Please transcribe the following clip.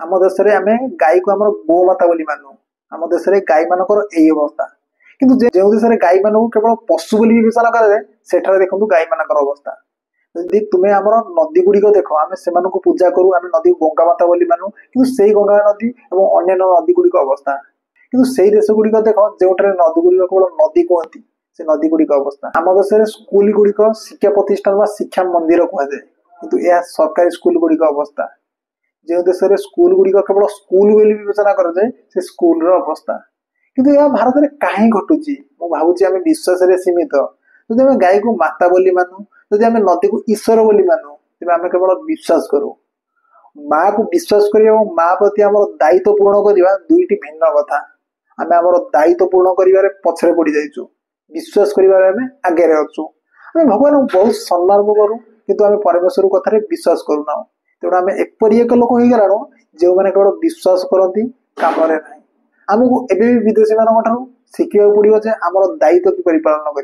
आम देश में आम गाई को आम गोमाता बोली मानु। आम देश में गाई मानकर यही अवस्था। किंतु जो देश में गाई मान केवल पशु बोली विवेचना कराए सेठारे देखो गाई मानकर अवस्था। यदि तुम्हें आम नदी गुड़िक देख आम से पूजा करूँ आम नदी को गंगा माता बोली मानु कि से गंगा नदी और अन्य नदी गुड़िक अवस्था। किंतु से देश गुड़िक देख जो नदी गुड़िक केवल नदी कहती से नदी गुड़िक अवस्था। आम देश में स्कूल गुड़िक शिक्षा प्रतिष्ठान व शिक्षा मंदिर कहुए किंतु यह सरकारी स्कूल गुड़िक अवस्था। जो देश में स्कूल गुड़िक केवल स्कूल बोली विवेचना कराए से स्कूल अवस्था। किंतु यह भारत में कहीं घटुची मु भावुची आम विश्वास सीमित। जब आम गाई को माता बोली मानु जब आम नदी को ईश्वर बोली मानु तेज आम केवल विश्वास करूँ। माँ को विश्वास करिया और माँ प्रति आम दायित्व पूर्ण करवा दुईटी भिन्न कथा। आम आम दायित्व पूर्ण कर पछरे पड़ जाइचु विश्वास कर आगे अच्छु। आम भगवान बहुत सम्मान करूँ किंतु आम परमेश्वर कथार विश्वास करूना। तेणु आम एपरी एक लोक हो गलाणु जो मैंने केवल विश्वास करती कम ना। आमको एवं विदेशी मान शिखा पड़ो जे आम दायित्व किपर पालन कर।